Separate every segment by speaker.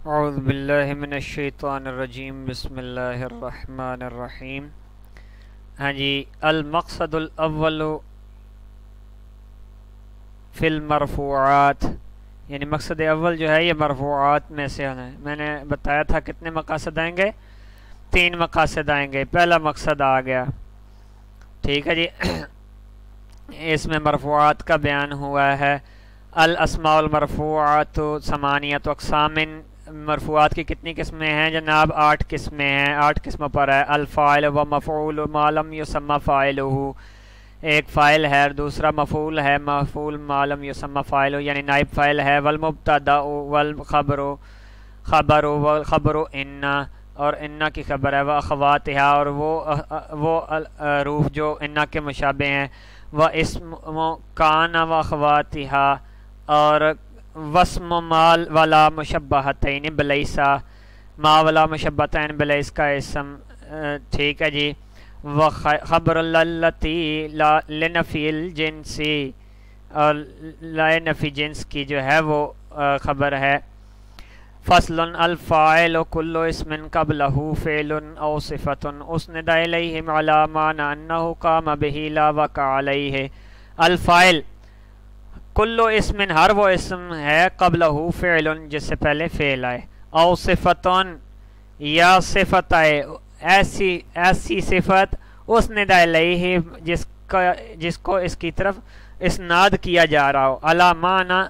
Speaker 1: اعوذ باللہ من الشیطان الرجیم بسم اللہ الرحمن الرحیم۔ ہاں جی، المقصد الاول فی المرفوعات، یعنی مقصد اول جو ہے یہ مرفوعات میں سے ہے۔ میں نے بتایا تھا کتنے مقاصد آئیں گے، 3 مقاصد آئیں گے۔ پہلا مقصد آ گیا، ٹھیک ہے جی۔ اس میں مرفوعات کا بیان ہوا ہے۔ الاسماء المرفوعات ثمانیۃ اقسام، مرفوعات کی کتنی قسمیں ہیں جناب؟ 8 قسمیں ہیں، 8 قسموں پر ہے۔ الفاعل و مفعول ما لم یسمى فاعلہ، ایک فاعل ہے اور دوسرا مفعول ہے، مفعول ما لم یسمى فاعلہ یعنی نائب فاعل ہے۔ والمبتدا والخبر، والخبر ان، اور انا کی خبر ہے۔ واخواتها، اور وہ حروف جو انا کے مشابہ ہیں۔ واسم کان واخواتها، اور واسم مال ولا مشبہتین بلیسا، ما ولا مشبہتین بلیس کا اسم، ٹھیک ہے جی۔ وخبر اللتی لنفی الجنس، اور لنفی جنس کی جو ہے وہ خبر ہے۔ فصل الفاعل کل اسم قبلہ فعل او صفت اسند الیہ علی معنی انہ قام بہ لا وقع علیہ۔ الفاعل کل اسم، ہر وہ اسم ہے، قبلہ فعل جس سے پہلے فعل آئے، او صفتن یا صفت آئے، ایسی صفت اسند الیہ جس کو اس کی طرف اسناد کیا جا رہا ہو، علی معنی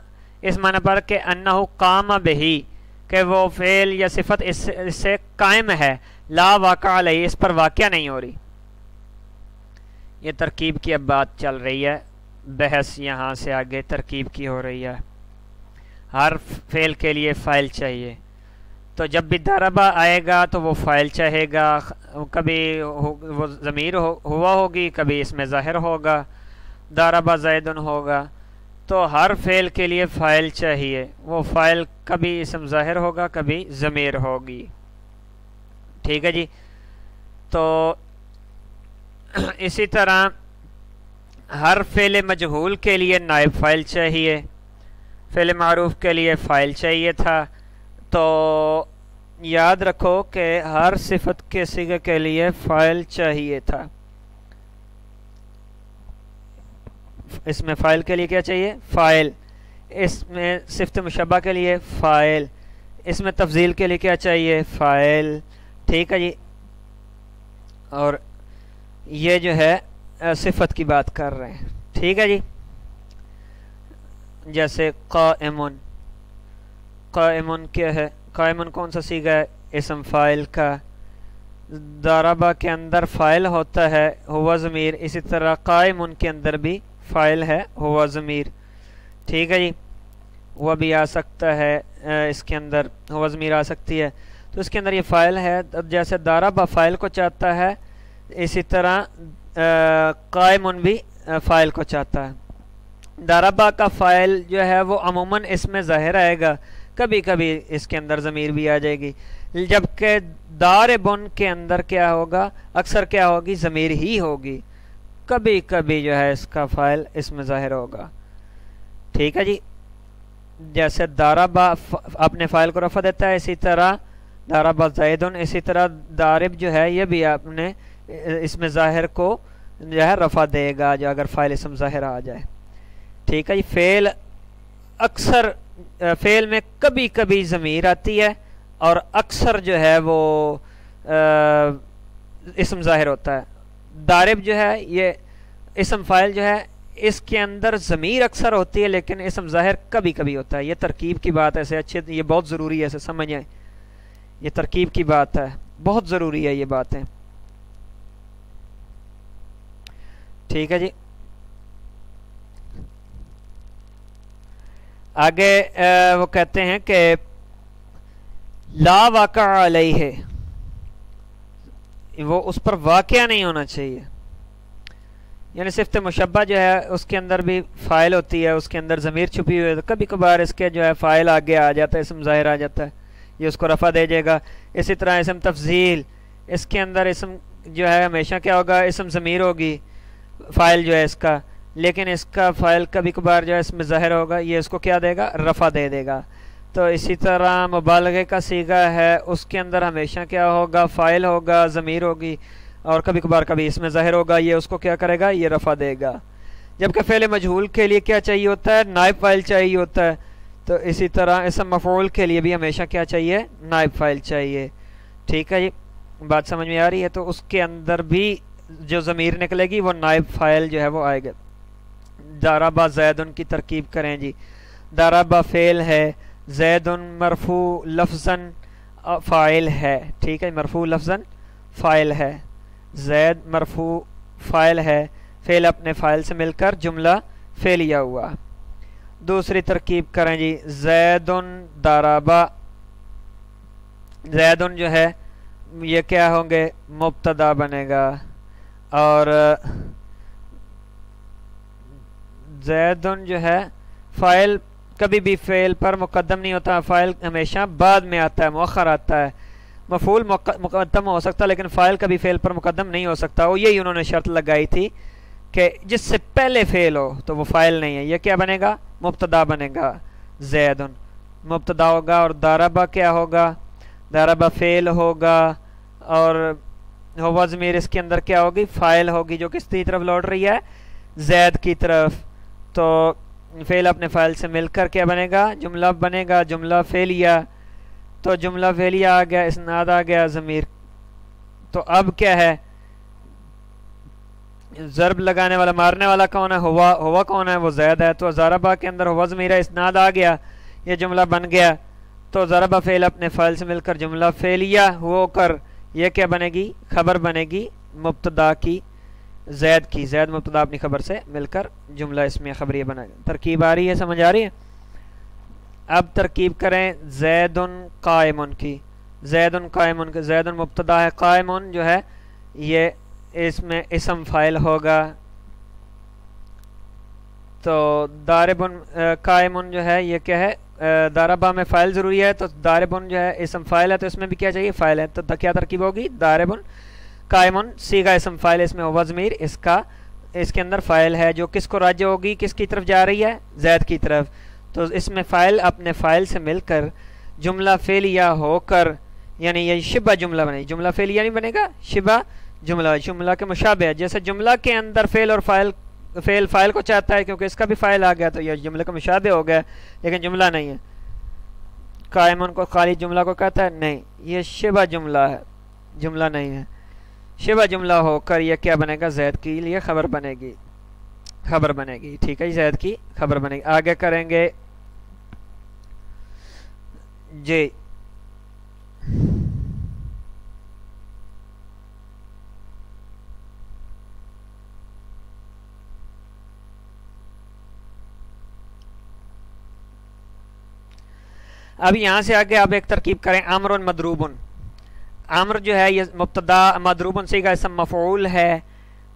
Speaker 1: اس معنی پر کہ انہ قام بہ، کہ وہ فعل یا صفت اس سے قائم ہے، لا واقع علیہ اس پر واقع نہیں ہو رہی۔ یہ ترکیب کی اب بات چل رہی ہے، بحث یہاں سے آگے ترکیب کی ہو رہی ہے۔ ہر فعل کے لیے فاعل چاہیے، تو جب بھی ضربہ آئے گا تو وہ فاعل چاہے گا، کبھی وہ ضمیر ہوا ہوگی، کبھی اس میں ظاہر ہوگا، ضربہ زیدن ہوگا، تو ہر فعل کے لیے فاعل چاہیے۔ وہ فاعل کبھی اسم ظاہر ہوگا، کبھی ضمیر ہوگی، ٹھیک ہے جی۔ تو اسی طرح ہر فعل مجہول کے لیے نائب فاعل چاہیے، فعل معروف کے لیے فاعل چاہیے تھا، تو یاد رکھو کہ ہر صفت کے صیغے کے لیے فاعل چاہیے تھا۔ اس میں فاعل کے لیے کیا چاہیے؟ فاعل۔ اس میں صفت مشبہ کے لیے فاعل۔ اس میں تفضیل کے لیے کیا چاہیے؟ فاعل، ٹھیک ہے جی۔ اور یہ جو ہے صفت کی بات کر رہے ہیں، ٹھیک ہے جی۔ جیسے قائمن، قائمن کیا ہے؟ قائمن کون سا صیغہ ہے؟ اسم فاعل کا۔ ضربہ کے اندر فاعل ہوتا ہے ہوا ضمیر، اسی طرح قائمن کے اندر بھی فاعل ہے ہوا ضمیر، ٹھیک ہے جی۔ وہ بھی آ سکتا ہے، اس کے اندر ہوا ضمیر آ سکتی ہے، تو اس کے اندر یہ فاعل ہے۔ جیسے ضربہ فاعل کو چاہتا ہے، اسی طرح قائمن بھی فاعل کو چاہتا ہے۔ ضربہ کا فاعل جو ہے وہ عموماً اس میں ظاہر آئے گا، کبھی کبھی اس کے اندر ضمیر بھی آ جائے گی، جبکہ ضاربن کے اندر کیا ہوگا؟ اکثر کیا ہوگی؟ ضمیر ہی ہوگی، کبھی کبھی جو ہے اس کا فاعل اس میں ظاہر ہوگا، ٹھیک ہے جی۔ جیسے ضربہ اپنے فاعل کو رفع دیتا ہے، اسی طرح ضربہ زیدن، اسی طرح ضارب جو ہے یہ بھی اپنے اس میں ظاہر کو جو ہے رفع دے گا، جو اگر فاعل اسم ظاہر آ جائے، ٹھیک ہے جی۔ فعل اکثر، فعل میں کبھی کبھی ضمیر آتی ہے اور اکثر جو ہے وہ اسم ظاہر ہوتا ہے۔ ضارب جو ہے یہ اسم فاعل جو ہے اس کے اندر ضمیر اکثر ہوتی ہے، لیکن اسم ظاہر کبھی کبھی ہوتا ہے۔ یہ ترکیب کی بات ہے، ایسے اچھے، یہ بہت ضروری ہے، ایسے سمجھیں، یہ ترکیب کی بات ہے، بہت ضروری ہے یہ باتیں، ٹھیک ہے جی۔ آگے وہ کہتے ہیں کہ لا واقع علیہ، وہ اس پر واقع نہیں ہونا چاہیے، یعنی صفت مشبہ جو ہے اس کے اندر بھی فاعل ہوتی ہے، اس کے اندر ضمیر چھپی ہوئی ہے، تو کبھی کبھار اس کے جو ہے فاعل آگے آ جاتا ہے، اسم ظاہر آ جاتا ہے، یہ اس کو رفع دے جائے گا۔ اسی طرح اسم تفضیل، اس کے اندر اسم جو ہے ہمیشہ کیا ہوگا؟ اسم ضمیر ہوگی، فاعل جو ہے اس کا، لیکن اس کا فاعل کبھی کبھار جو ہے اس میں ظاہر ہوگا، یہ اس کو کیا دے گا؟ رفع دے دے گا۔ تو اسی طرح مبالغے کا صیغہ ہے، اس کے اندر ہمیشہ کیا ہوگا؟ فاعل ہوگا، ضمیر ہوگی، اور کبھی کبھار کبھی اس میں ظاہر ہوگا، یہ اس کو کیا کرے گا؟ یہ رفع دے گا۔ جبکہ فعل مجہول کے لیے کیا چاہیے ہوتا ہے؟ نائب فاعل چاہیے ہوتا ہے۔ تو اسی طرح اسم مفعول کے لیے بھی ہمیشہ کیا چاہیے؟ نائب فاعل چاہیے۔ ٹھیک ہے جی، بات سمجھ میں آ رہی ہے؟ تو اس کے اندر بھی جو ضمیر نکلے گی وہ نائب فاعل جو ہے وہ آئے گا۔ ضرب زید کی ترکیب کریں جی۔ ضرب فعل ہے، زید مرفوع لفظاً فاعل ہے۔ ٹھیک ہے، مرفوع لفظاً فاعل ہے، زید مرفوع فاعل ہے، فعل اپنے فاعل سے مل کر جملہ فعلیہ ہوا۔ دوسری ترکیب کریں جی، زید ضرب، زید جو ہے یہ کیا ہوں گے؟ مبتدا بنے گا، اور زید جو ہے فاعل کبھی بھی فعل پر مقدم نہیں ہوتا، فاعل ہمیشہ بعد میں آتا ہے، مؤخر آتا ہے۔ مفعول مقدم ہو سکتا لیکن فاعل کبھی فعل پر مقدم نہیں ہو سکتا، اور یہی انہوں نے شرط لگائی تھی کہ جس سے پہلے فعل ہو تو وہ فاعل نہیں ہے، یہ کیا بنے گا؟ مبتدا بنے گا، زید مبتدا ہوگا، اور ضرب کیا ہوگا؟ ضرب فعل ہوگا، اور ہوا ضمیر اس کے اندر کیا ہوگی؟ فاعل ہوگی، جو کس کی طرف لوٹ رہی ہے؟ زید کی طرف۔ تو فعل اپنے فاعل سے مل کر کیا بنے گا؟ جملہ بنے گا، جملہ فعلیہ۔ تو جملہ فعلیہ آ گیا، اسناد آ گیا، ضمیر۔ تو اب کیا ہے؟ ضرب لگانے والا، مارنے والا کون ہے؟ ہوا کون ہے؟ وہ زید ہے۔ تو ضربہ کے اندر ہوا ضمیر ہے، اسناد آ گیا، یہ جملہ بن گیا۔ تو ضربہ فعل اپنے فاعل سے مل کر جملہ فعلیہ ہو کر یہ کیا بنے گی؟ خبر بنے گی مبتدا کی، زید کی۔ زید مبتدا اپنی خبر سے مل کر جملہ اسمیہ خبریہ بنا گیا۔ ترکیب آ رہی ہے؟ سمجھ آ رہی ہے؟ اب ترکیب کریں زید قائم کی۔ زید قائم، زید مبتدا ہے، قائم جو ہے یہ اس میں اسم فاعل ہوگا۔ تو ضارب قائم جو ہے یہ کیا ہے؟ ضربہ میں فاعل ضروری ہے، تو ضارب جو ہے اسم فاعل ہے، تو اس میں بھی کیا چاہیے؟ فاعل ہے۔ تو کیا ترکیب ہوگی؟ ضارب قائم، صیغہ اسم فاعل، اس میں ہوا ضمیر اس کے اندر فاعل ہے، جو کس کو راجع ہوگی؟ کس کی طرف جا رہی ہے؟ زید کی طرف۔ تو اس میں فاعل اپنے فاعل سے مل کر جملہ فعلیہ ہو کر، یعنی یہ شبہ جملہ بنے، جملہ فعلیہ نہیں بنے گا، شبہ جملہ، جملہ کے مشابہ ہے۔ جیسے جملہ کے اندر فعل اور فعل فاعل کو چاہتا ہے، کیونکہ اس کا بھی فاعل آ گیا تو یہ جملے کا مشابہ ہو گیا، لیکن جملہ نہیں ہے۔ قائمن کو خالی جملہ کو کہتا ہے؟ نہیں، یہ شبہ جملہ ہے، جملہ نہیں ہے۔ شبہ جملہ ہو کر یہ کیا بنے گا؟ زید کے لیے خبر بنے گی، خبر بنے گی۔ ٹھیک ہے، زید کی خبر بنے گی۔ آگے کریں گے جی، اب یہاں سے آگے آپ ایک ترکیب کریں، عمر مضروب۔ عمر جو ہے یہ مبتدا، مضروب صیغہ اسم مفعول ہے،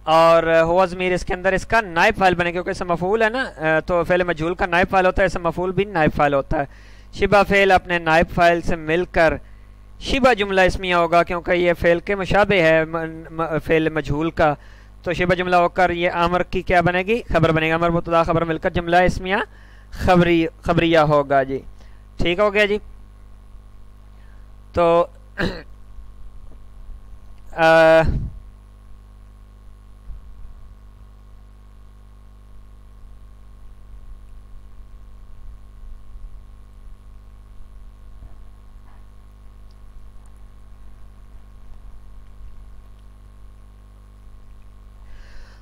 Speaker 1: اور ہوا ضمیر اس کے اندر اس کا نائب فاعل بنے، کیونکہ اسم مفعول ہے نا، تو فعل مجہول کا نائب فاعل ہوتا ہے، اسم مفعول بھی نائب فاعل ہوتا ہے۔ شبہ فعل اپنے نائب فاعل سے مل کر شبہ جملہ اسمیہ ہوگا، کیونکہ یہ فعل کے مشابہ ہے فعل مجہول کا، تو شبہ جملہ ہو کر یہ عمر کی کیا بنے گی؟ خبر بنے گا۔ عمر مبتدا خبر مل کر جملہ اسمیہ خبریہ ہوگا جی۔ ٹھیک ہو گیا جی۔ تو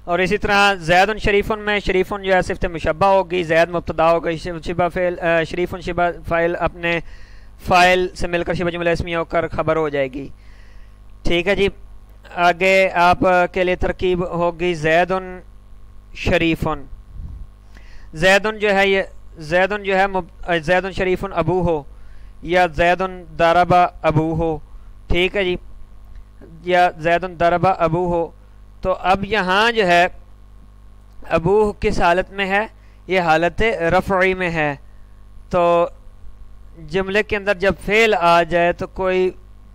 Speaker 1: اور اسی طرح زید شریف میں شریف جو ہے صفت مشبہ ہوگی، زید مبتدا ہوگی، شبہ فعل شریف شبہ فاعل اپنے فاعل سے مل کر شبہ جملہ اسمیہ ہو کر خبر ہو جائے گی۔ ٹھیک ہے جی۔ آگے آپ کے لیے ترکیب ہوگی زید شریف۔ زید جو ہے یہ زید جو ہے زید شریف ابو ہو، یا زید ضرب ابو ہو، ٹھیک ہے جی، یا زید ضرب ابو ہو۔ تو اب یہاں جو ہے ابو کس حالت میں ہے؟ یہ حالت رفعی میں ہے۔ تو جملے کے اندر جب فعل آ جائے تو کوئی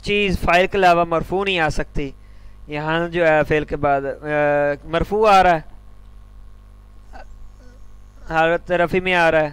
Speaker 1: چیز فاعل کے علاوہ مرفوع نہیں آ سکتی۔ یہاں جو ہے فعل کے بعد مرفوع آ رہا ہے، حالت رفعی میں آ رہا ہے۔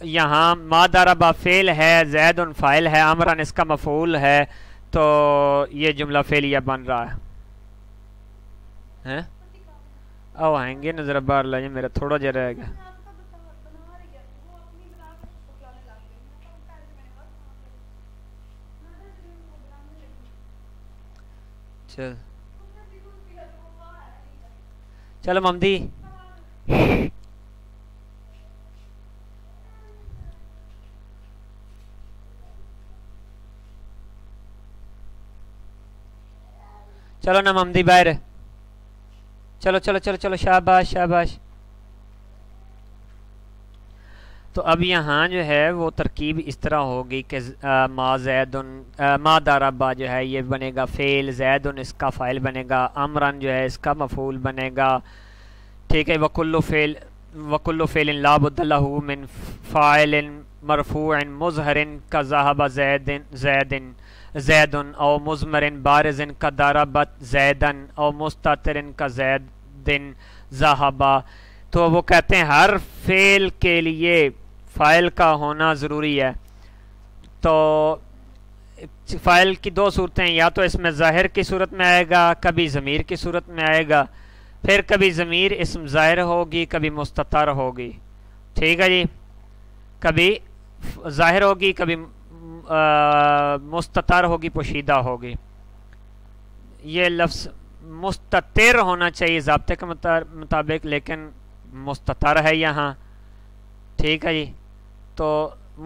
Speaker 1: یہاں ما ضرب فعل ہے، زید فاعل ہے، امرن اس کا مفعول ہے، تو یہ جملہ فعلیہ بن رہا ہے۔ او آئیں گے نا ذرا باہر لائیں، میرا تھوڑا جا رہ گیا۔ چلو ممدی چلو نا ممدی باہر، چلو چلو چلو چلو، شاباش شاباش۔ تو اب یہاں جو ہے وہ ترکیب اس طرح ہوگی کہ ما زیدن ما ضرب جو ہے یہ بنے گا فعل، زیدن اس کا فاعل بنے گا، امرن جو ہے اس کا مفعول بنے گا، ٹھیک ہے۔ وکل فعل لا بد لہ من فاعل مرفوع مظہر کذہب زید او مضمر بارز کضربت زیدا او مستتر کزید ذہب۔ تو وہ کہتے ہیں ہر فعل کے لیے فاعل کا ہونا ضروری ہے۔ تو فاعل کی دو صورتیں، یا تو اس میں ظاہر کی صورت میں آئے گا، کبھی ضمیر کی صورت میں آئے گا، پھر کبھی ضمیر اسم ظاہر ہوگی، کبھی مستتر ہوگی، ٹھیک ہے جی، کبھی ظاہر ہوگی، کبھی مستتر ہوگی، پوشیدہ ہوگی۔ یہ لفظ مستتر ہونا چاہیے ضابطے کے مطابق، لیکن مستتر ہے یہاں، ٹھیک ہے جی، تو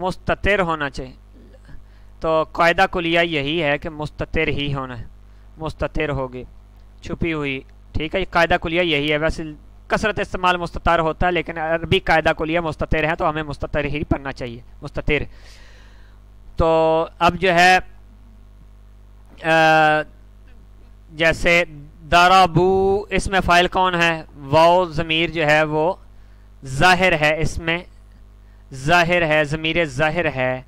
Speaker 1: مستتر ہونا چاہیے۔ تو قاعدہ کلیہ یہی ہے کہ مستتر ہی ہونا ہے، مستتر ہوگی چھپی ہوئی، ٹھیک ہے جی، قاعدہ کلیہ یہی ہے۔ ویسے کثرت استعمال مستتر ہوتا ہے، لیکن عربی قاعدہ کلیہ مستتر ہے، تو ہمیں مستتر ہی پڑھنا چاہیے، مستتر۔ تو اب جو ہے جیسے ضربو، اس میں فاعل کون ہے؟ واو ضمیر جو ہے وہ ظاہر ہے، اس میں ظاہر ہے، ضمیر ظاہر ہے،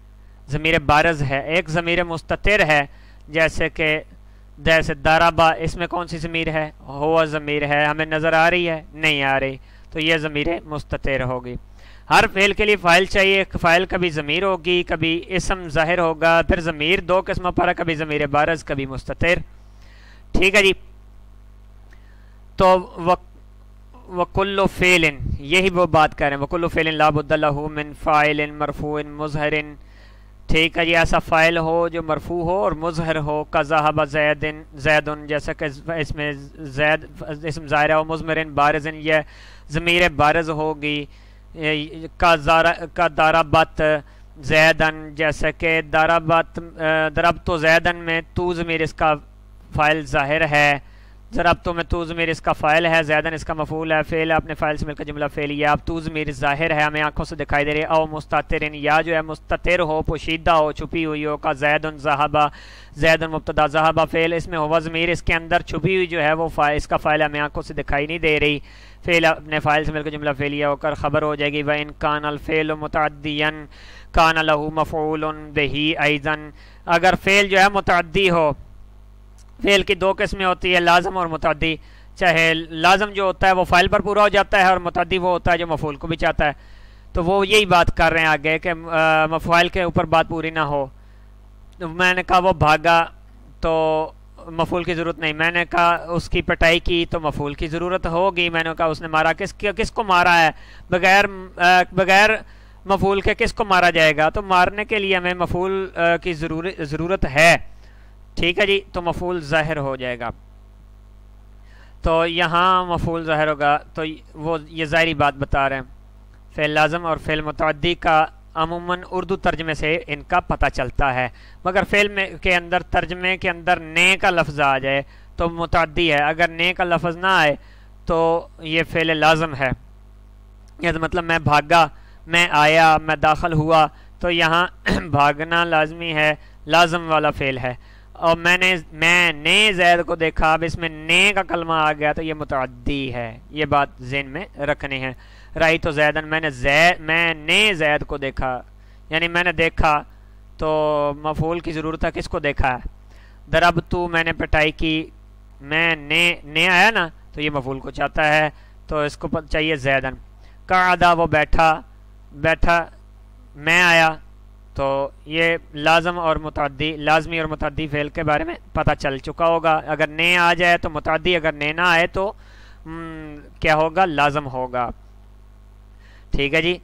Speaker 1: ضمیر بارز ہے، ایک ضمیر مستتر ہے، جیسے ضربا، اس میں کون سی ضمیر ہے؟ ہوا ضمیر ہے، ہمیں نظر آ رہی ہے؟ نہیں آ رہی، تو یہ ضمیر مستتر ہوگی۔ ہر فعل کے لیے فاعل چاہیے، فاعل کبھی ضمیر ہوگی، کبھی اسم ظاہر ہوگا، پھر ضمیر دو قسموں پر ہے، کبھی ضمیر بارز، کبھی مستتر، ٹھیک ہے جی۔ تو وکل فعل، یہی وہ بات کر رہے ہیں، وکل فعل لا بد لہ من فاعل مرفوع مظہر، ٹھیک ہے جی، ایسا فاعل ہو جو مرفوع ہو اور مظہر ہو، کذہب زید، جیسا کہ اس میں زید اسم ظاہر ہے، مضمر بارز، یہ ضمیر بارز ہوگی، کا ضربت زیدن، جیسا کہ ضربت زیدن میں تو ضمیر اس کا فاعل ظاہر ہے، ضربت میں تو ضمیر اس کا فاعل ہے، زیدن اس کا مفعول ہے، فعل اپنے فاعل سے مل کر جملہ فعلیہ، اب تو ضمیر ظاہر ہے، ہمیں آنکھوں سے دکھائی دے رہی ہے، او مستترن، یا جو ہے مستتر ہو، پوشیدہ ہو، چھپی ہوئی ہو، کا زیدن ذہبا، زیدن مبتدا ذہبا فعل، اس میں ہوا ضمیر اس کے اندر چھپی ہوئی جو ہے وہ اس کا فاعل ہمیں آنکھوں سے دکھائی نہیں دے رہی، فعل اپنے فاعل سے مل کر جملہ فعلیہ ہو کر خبر ہو جائے گی، وَإِن كَانَ الْفِعْلُ مُتَعَدِّيًا كَانَ لَهُ مَفْعُولٌ بِهِ أَيْضًا، اگر فعل جو ہے متعدی ہو، فعل کی دو قسمیں ہوتی ہے، لازم اور متعدی، چاہے لازم جو ہوتا ہے وہ فاعل پر پورا ہو جاتا ہے، اور متعدی وہ ہوتا ہے جو مفعول کو بھی چاہتا ہے، تو وہ یہی بات کر رہے ہیں آگے کہ مفعول کے اوپر بات پوری نہ ہو۔ میں نے کہا وہ بھاگا تو مفعول کی ضرورت نہیں، میں نے کہا اس کی پٹائی کی تو مفعول کی ضرورت ہوگی، میں نے کہا اس نے مارا، کس کو مارا ہے؟ بغیر مفعول کے کس کو مارا جائے گا؟ تو مارنے کے لیے ہمیں مفعول کی ضرورت ہے، ٹھیک ہے جی، تو مفعول ظاہر ہو جائے گا، تو یہاں مفعول ظاہر ہوگا، تو وہ یہ ظاہری بات بتا رہے ہیں۔ فعل لازم اور فعل متعدی کا عموماً اردو ترجمے سے ان کا پتہ چلتا ہے، مگر فعل کے اندر ترجمے کے اندر نے کا لفظ آ جائے تو متعدی ہے، اگر نے کا لفظ نہ آئے تو یہ فعل لازم ہے، یہ مطلب میں بھاگا، میں آیا، میں داخل ہوا، تو یہاں بھاگنا لازمی ہے، لازم والا فعل ہے، اور میں نے زید کو دیکھا، اب اس میں نے کا کلمہ آ گیا تو یہ متعدی ہے، یہ بات ذہن میں رکھنی ہے۔ رائی تو زیدن، میں نے زید کو دیکھا، یعنی میں نے دیکھا، تو مفعول کی ضرورت ہے، کس کو دیکھا ہے؟ ضربتو، میں نے پٹائی کی، میں نے آیا نا، تو یہ مفعول کو چاہتا ہے، تو اس کو چاہیے زیدن۔ قعدہ، وہ بیٹھا، میں آیا تو یہ لازم اور متعدی، لازمی اور متعدی فعل کے بارے میں پتہ چل چکا ہوگا. اگر نے آ جائے تو متعدی، اگر نے نہ آئے تو کیا ہوگا؟ لازم ہوگا. ٹھیک ہے جی.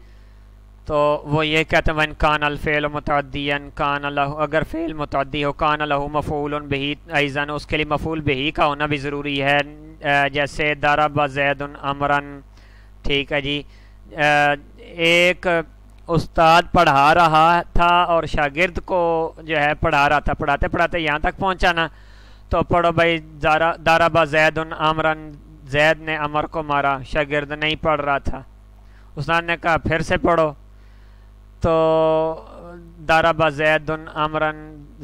Speaker 1: تو وہ یہ کہتے ہیں وَإِنْ كَانَ الْفِعْلُ مُتَعَدِّيًا كَانَ لَهُ، اگر فعل متعدی ہو كَانَ لَهُ مَفْعُولٌ بِهِ ایضاً، اس کے لیے مفعول بِهِ کا ہونا بھی ضروری ہے. جیسے ضرب زید امرا. ٹھیک ہے جی. ایک استاد پڑھا رہا تھا اور شاگرد کو جو ہے پڑھا رہا تھا، پڑھاتے پڑھاتے یہاں تک پہنچا نا، تو پڑھو بھائی ضرب زید امرا، زید نے امر کو مارا. شاگرد نہیں پڑھ رہا تھا، استاد نے کہا پھر سے پڑھو، تو ضرب زید امرا،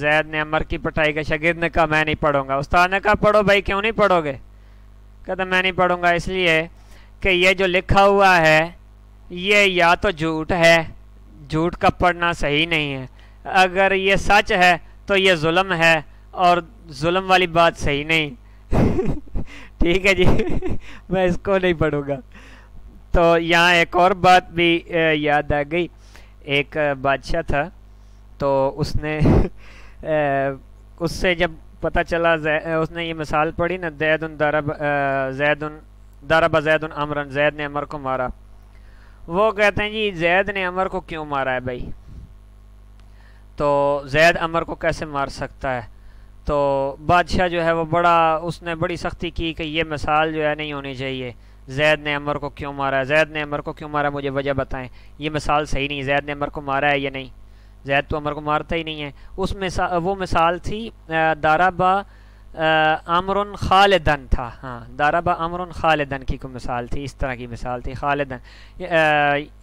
Speaker 1: زید نے امر کی پٹائی کا. شاگرد نے کہا میں نہیں پڑھوں گا. استاد نے کہا پڑھو بھائی. کیوں نہیں پڑھو گے؟ کہتا میں نہیں پڑھوں گا اس لیے کہ یہ جو لکھا ہوا ہے یہ یا تو جھوٹ ہے، جھوٹ کا پڑھنا صحیح نہیں ہے، اگر یہ سچ ہے تو یہ ظلم ہے، اور ظلم والی بات صحیح نہیں. ٹھیک ہے جی. میں اس کو نہیں پڑھوں گا. تو یہاں ایک اور بات بھی یاد آ گئی. ایک بادشاہ تھا، تو اس نے اس سے جب پتہ چلا، اس نے یہ مثال پڑھی نا، ضرب زید امرا، زید نے امر کو مارا. وہ کہتے ہیں جی زید نے امر کو کیوں مارا ہے بھائی؟ تو زید امر کو کیسے مار سکتا ہے؟ تو بادشاہ جو ہے وہ اس نے بڑی سختی کی کہ یہ مثال جو ہے نہیں ہونی چاہیے. زید نے عمر کو کیوں مارا ہے؟ زید نے عمر کو کیوں مارا؟ مجھے وجہ بتائیں. یہ مثال صحیح نہیں. زید نے عمر کو مارا ہے یا نہیں؟ زید تو عمر کو مارتا ہی نہیں ہے. وہ مثال تھی ضرب عمر خالدن تھا. ہاں، ضرب عمر خالدن کی کوئی مثال تھی، اس طرح کی مثال تھی. خالدن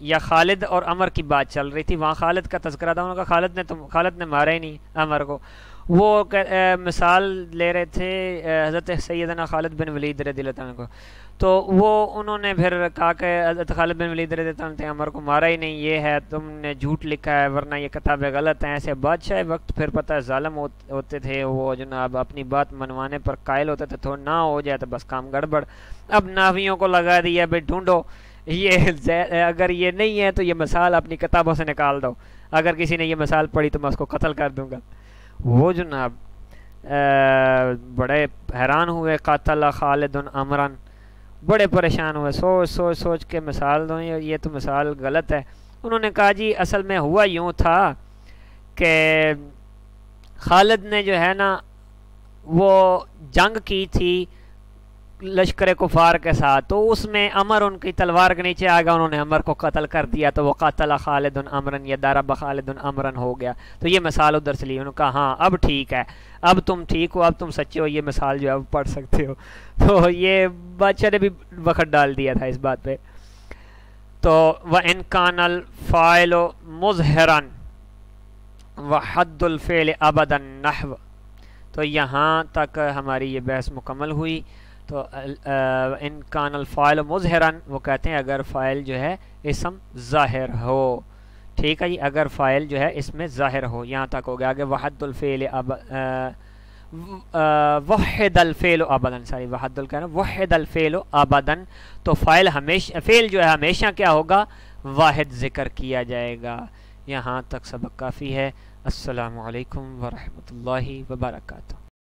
Speaker 1: یا خالد اور عمر کی بات چل رہی تھی، وہاں خالد کا تذکرہ تھا. انہوں نے کہا خالد نے مارا ہی نہیں عمر کو. وہ مثال لے رہے تھے حضرت سیدنا خالد بن ولید رضی اللہ عنہ کو. تو انہوں نے پھر کہا کہ حضرت خالد بن ولید رضی اللہ عنہ نے عمر کو مارا ہی نہیں، یہ ہے تم نے جھوٹ لکھا ہے، ورنہ یہ کتابیں غلط ہیں. ایسے بادشاہ وقت پھر پتہ ظالم ہوتے تھے، وہ جناب اپنی بات منوانے پر قائل ہوتے تھے. تو نہ ہو جائے تو بس کام گڑبڑ. اب ناویوں کو لگا دیا بھائی ڈھونڈو، یہ اگر یہ نہیں ہے تو یہ مثال اپنی کتابوں سے نکال دو، اگر کسی نے یہ مثال پڑھی تو میں اس کو قتل کر دوں گا. وہ جناب بڑے حیران ہوئے. قاتل خالد عمرا، بڑے پریشان ہوئے، سوچ کے مثال دو، یہ تو مثال غلط ہے. انہوں نے کہا جی اصل میں ہوا یوں تھا کہ خالد نے جو ہے نا وہ جنگ کی تھی لشکر کفار کے ساتھ، تو اس میں عمر ان کی تلوار کے نیچے آ گیا، انہوں نے عمر کو قتل کر دیا. تو وہ قاتل خالد عمرا یا ضرب خالد عمرا ہو گیا. تو یہ مثال ادھر سے لی. انہوں نے کہا ہاں اب ٹھیک ہے، اب تم ٹھیک ہو، اب تم سچے ہو، یہ مثال جو ہے وہ پڑھ سکتے ہو. تو یہ بادشاہ نے بھی وقت ڈال دیا تھا اس بات پہ. تو وَإِنْ كَانَ الْفَاعِلُ مُظْهِرًا وَحَدُّ الْفِعْلِ أَبَدًا نَحْوَ. تو یہاں تک ہماری یہ بحث مکمل ہوئی. تو ان کان الفاعل مظہرن، وہ کہتے ہیں اگر فاعل جو ہے اسم ظاہر ہو. ٹھیک ہے جی، اگر فاعل جو ہے اس میں ظاہر ہو. یہاں تک ہو گیا. آگے وحد الفعل وحد الفعل ابدن، سوری وحد الکلام وحد الفعل ابدن. تو فاعل ہمیشہ، فعل جو ہے ہمیشہ کیا ہوگا؟ واحد ذکر کیا جائے گا. یہاں تک سبق کافی ہے. السلام علیکم ورحمۃ اللہ وبرکاتہ.